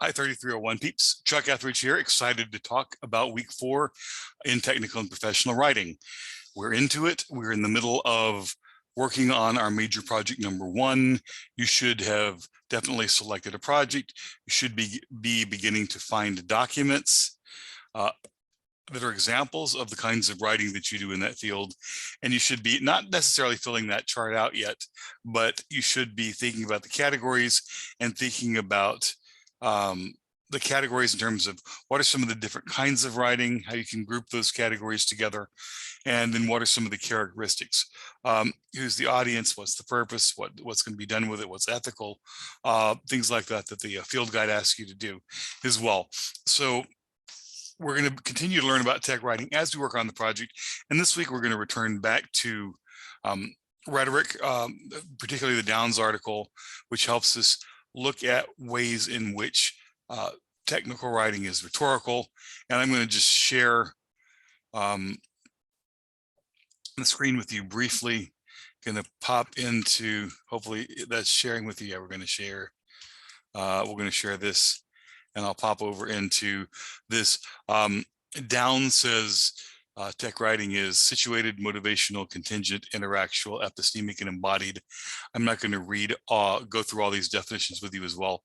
Hi, 3301 peeps. Chuck Etheridge here, excited to talk about week 4 in technical and professional writing. We're into it. We're in the middle of working on our major project number 1. You should have definitely selected a project. You should be beginning to find documents that are examples of the kinds of writing that you do in that field. And you should be not necessarily filling that chart out yet, but you should be thinking about the categories and thinking about the categories in terms of what are some of the different kinds of writing, how you can group those categories together, and then what are some of the characteristics. Who's the audience, what's the purpose, what's going to be done with it, what's ethical, things like that that the field guide asks you to do as well. So we're going to continue to learn about tech writing as we work on the project. And this week, we're going to return back to rhetoric, particularly the Downs article, which helps us look at ways in which technical writing is rhetorical. And I'm going to just share the screen with you briefly. Going to pop into, hopefully that's sharing with you. Yeah, we're going to share. We're going to share this, and I'll pop over into this. Downs says tech writing is situated, motivational, contingent, interactual, epistemic, and embodied. I'm not going to go through all these definitions with you as well,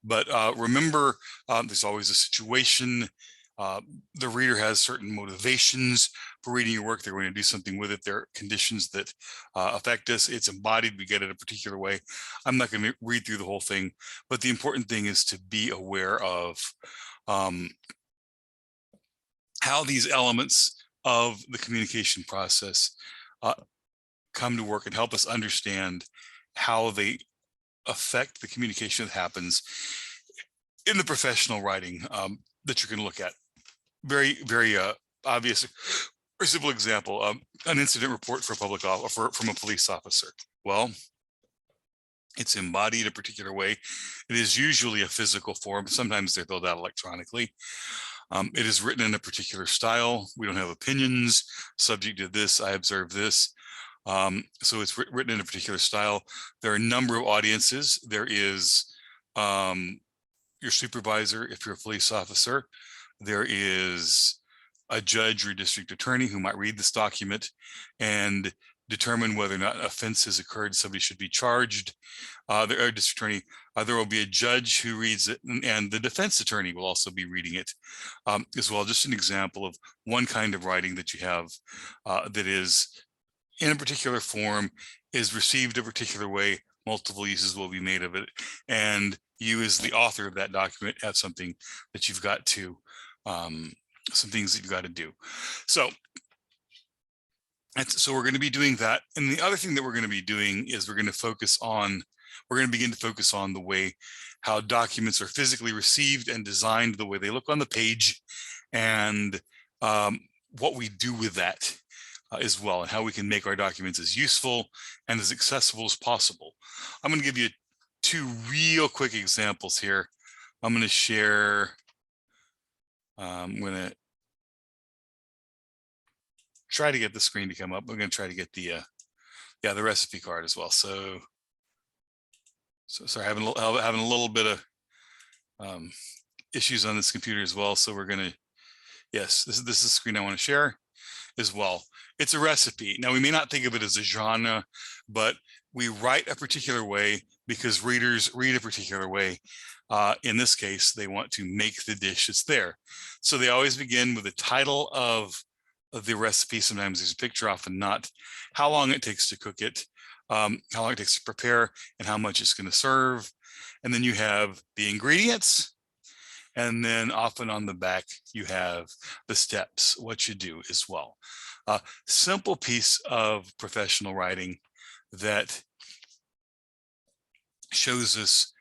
but remember, there's always a situation. The reader has certain motivations for reading your work. They're going to do something with it. There are conditions that affect us. It's embodied. We get it a particular way. I'm not going to read through the whole thing, but the important thing is to be aware of how these elements of the communication process come to work and help us understand how they affect the communication that happens in the professional writing that you're going to look at. Very, very obvious or simple example, an incident report for a public from a police officer. Well, it's embodied a particular way. It is usually a physical form. Sometimes they're filled out electronically. It is written in a particular style. We don't have opinions. Subject to this, I observe this. So it's written in a particular style. There are a number of audiences. There is your supervisor, if you're a police officer. There is a judge or district attorney who might read this document and determine whether or not an offense has occurred, somebody should be charged. The district attorney, there will be a judge who reads it, and the defense attorney will also be reading it as well. Just an example of one kind of writing that you have that is in a particular form, is received a particular way, multiple uses will be made of it, and you as the author of that document have something that you've got to, some things that you've got to do. So we're going to be doing that. And the other thing that we're going to be doing is we're going to begin to focus on the way how documents are physically received and designed, the way they look on the page, and what we do with that as well, and how we can make our documents as useful and as accessible as possible. I'm going to give you 2 real quick examples here. I'm going to share, I'm going to try to get the screen to come up. We're going to try to get the recipe card as well. So sorry, having a little bit of issues on this computer as well. So we're going to, yes, this is the screen I want to share as well. It's a recipe. Now, we may not think of it as a genre, but we write a particular way because readers read a particular way. In this case, they want to make the dish that's there. So they always begin with the title of the recipe. Sometimes there's a picture, often not, how long it takes to cook it, how long it takes to prepare, and how much it's going to serve. And then you have the ingredients. And then often on the back, you have the steps, what you do as well. Simple piece of professional writing that shows us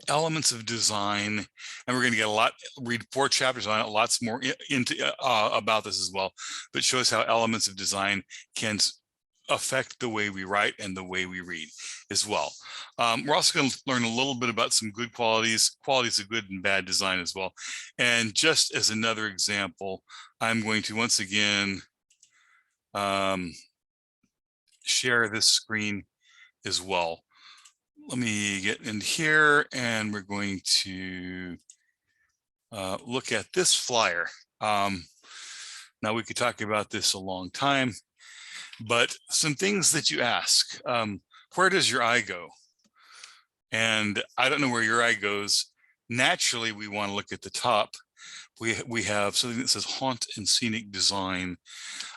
elements of design, and we're going to get read 4 chapters on it, lots more into about this as well, but shows how elements of design can affect the way we write and the way we read as well. We're also going to learn a little bit about some good qualities of good and bad design as well. And just as another example, I'm going to once again share this screen as well. Let me get in here, and we're going to look at this flyer. Um, Now we could talk about this a long time, but some things that you ask, where does your eye go? And I don't know where your eye goes. Naturally, we want to look at the top. We have something that says haunt and scenic design,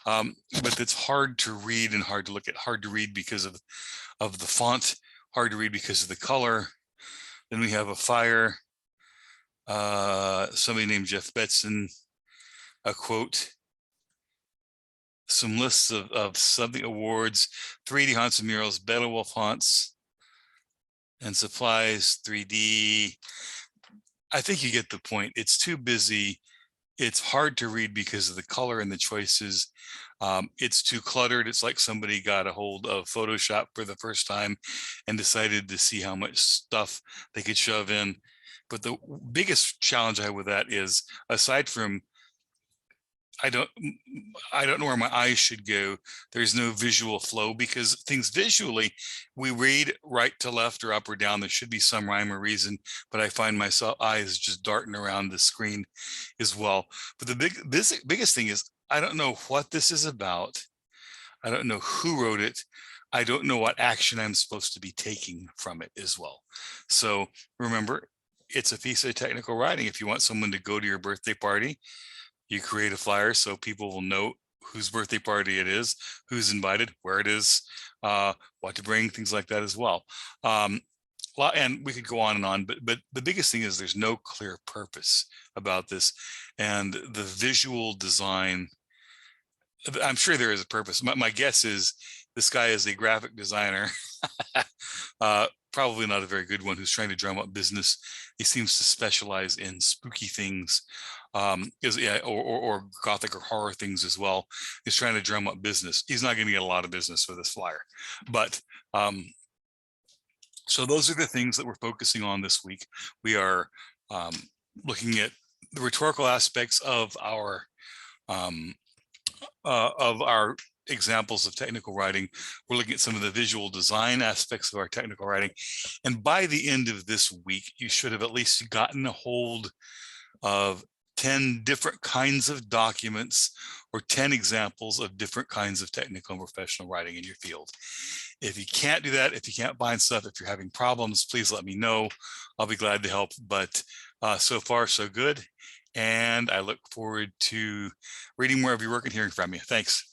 but it's hard to read and hard to look at. Hard to read because of the font, hard to read because of the color. Then we have a fire, somebody named Jeff Betson, a quote, some lists of something awards, 3D haunts and murals, Beowulf haunts and supplies, 3D. I think you get the point. It's too busy. It's hard to read because of the color and the choices. It's too cluttered. It's like somebody got a hold of Photoshop for the first time and decided to see how much stuff they could shove in. But the biggest challenge I have with that is, aside from I don't know where my eyes should go. There's no visual flow, because things visually, we read right to left or up or down. There should be some rhyme or reason, but I find myself eyes just darting around the screen as well. But the biggest thing is, I don't know what this is about. I don't know who wrote it. I don't know what action I'm supposed to be taking from it as well. So remember, it's a piece of technical writing. If you want someone to go to your birthday party, you create a flyer so people will know whose birthday party it is, who's invited, where it is, what to bring, things like that as well. And we could go on and on, but the biggest thing is there's no clear purpose about this, and the visual design, I'm sure there is a purpose. My guess is this guy is a graphic designer, probably not a very good one, who's trying to drum up business. He seems to specialize in spooky things, or gothic or horror things as well. He's trying to drum up business. He's not going to get a lot of business for this flyer, but so those are the things that we're focusing on this week. We are looking at the rhetorical aspects of our examples of technical writing. We're looking at some of the visual design aspects of our technical writing. And by the end of this week, you should have at least gotten a hold of 10 different kinds of documents, or 10 examples of different kinds of technical and professional writing in your field. If you can't do that, if you can't find stuff, if you're having problems, please let me know. I'll be glad to help. But so far, so good. And I look forward to reading more of your work and hearing from you. Thanks.